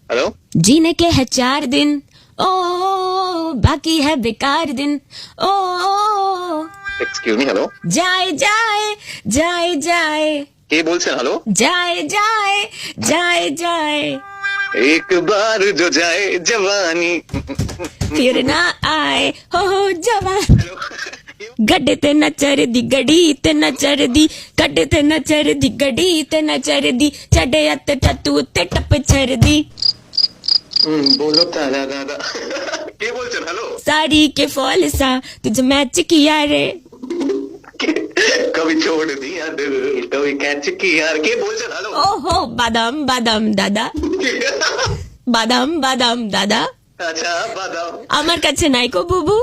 hello जीने के है 4 दिन, ओ बाकी है बेकार दिन, ओ एक्सक्यूज मी हेलो जाए जाए जाए जाए কে বলছেন হ্যালো जाए जाए जाए जाए एक बार जो जाए जवानी फिर ना आए हो जवान गड्ढे ते न चर दी गड़ी ते न चर दी गड्ढे ते न चर दी गड़ी ते न चर दी चढ़े अत टतू ते टप छर दी बोलो तारा दादा কে বলছেন হ্যালো साड़ी के फॉल सा तुझे मैच किया रे कभी छोड़ दिया दिल कभी कैच किया কে বলছেন হ্যালো ओहो बादाम बादाम दादा बादाम बादाम दादा আচ্ছা বাদাম আমার কাছে নাই কো বুবু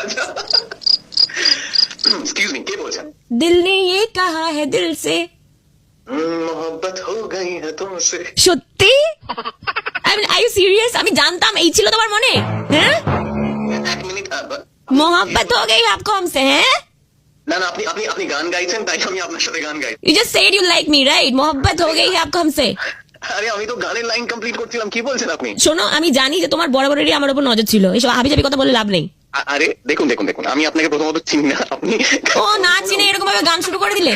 আচ্ছা एक्सक्यूज मी কে বলছেন दिल ने ये कहा है दिल से मोहब्बत हो गई है तुमसे সত্যি আর ইউ সিরিয়াস আমি জানতাম এই ছিল তোমার মনে হ্যাঁ এক মিনিট मोहब्बत हो गई आपको हमसे हैं না না আপনি আপনি আপনি গান গাইছেন তাই আমি আপনার সাথে গান গাই you just said you like me right मोहब्बत हो गई है आपको हमसे আরে আমি তো গানের লাইন কমপ্লিট করছিলাম কি বলছেন আপনি শোনো আমি জানি যে তোমার বরাবরেরই আমার উপর নজর ছিল এসব হাবিজাবি কথা বলে লাভ নেই আরে দেখুন দেখুন দেখুন আমি আপনাকে প্রথমত চিনি না আপনি ও না চিনে এরকম ভাবে গান শুরু করে দিলে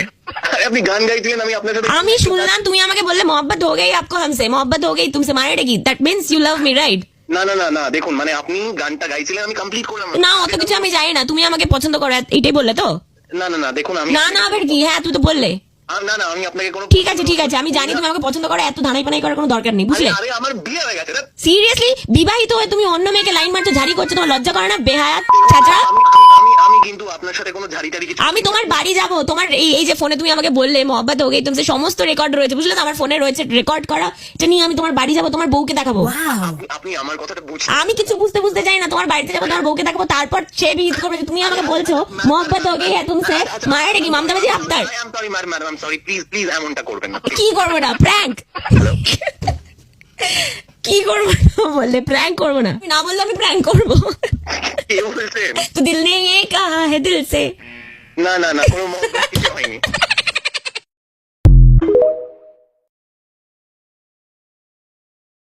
আরে আপনি গান গাইছিলেন আমি আপনার সাথে আমি শুনলাম তুমি আমাকে বললে मोहब्बत हो गई आपको हमसे मोहब्बत हो गई तुमसे मारेगी that means you love me right না না না না দেখুন মানে আপনি গানটা গাইছিলেন আমি কমপ্লিট করলাম না অত কিছু আমি জানি না তুমি আমাকে পছন্দ করো এইটাই বললে তো না না না দেখুন আমি না না আবার কি হ্যাঁ তুই তো বললে না না আমি আপনাকে কোনো ঠিক আছে আমি জানি তুমি আমাকে পছন্দ করো এত ধানাই পানাই করার কোনো দরকার নেই বুঝলে আরে আমার বিয়ে হয়ে গেছে সিরিয়াসলি বিবাহিত হয়ে তুমি অন্য মেয়েকে লাইন মারছো ঝাড়ি করছো তোমার লজ্জা করে না বেহায়াত ছাত্রা আমি কিন্তু আপনার সাথে কোনো ঝাড়ি টাড়ি কিছু আমি তোমার বাড়ি যাব তোমার এই যে ফোনে তুমি আমাকে বললে মোহব্বত হয়ে গেই তুমি সমস্ত রেকর্ড রয়েছে বুঝলে তো আমার ফোনে রয়েছে রেকর্ড করা এটা নিয়ে আমি তোমার বাড়ি যাব তোমার বউকে দেখাবো আপনি আমার কথাটা বুঝছেন আমি কিছু বুঝতে চাই না তোমার বাড়িতে যাবো তোমার বউকে দেখাবো তারপর সে বিহিত করবে যে তুমি আমাকে বলছো মোহব্বত হয়ে গেই হ্যাঁ তুমসে মারেगी মমতাবাজি আফতার I am sorry madam I am sorry please please এমনটা করবেন না কি করবো না প্র্যাঙ্ক কি করবো না বললে প্র্যাঙ্ক করবো না না বললে আমি প্র্যাঙ্ক করবো কে বলছেন তো দিল ने ये कहा है दिल से না না না কোনো মহব্বত কিছু হয়নি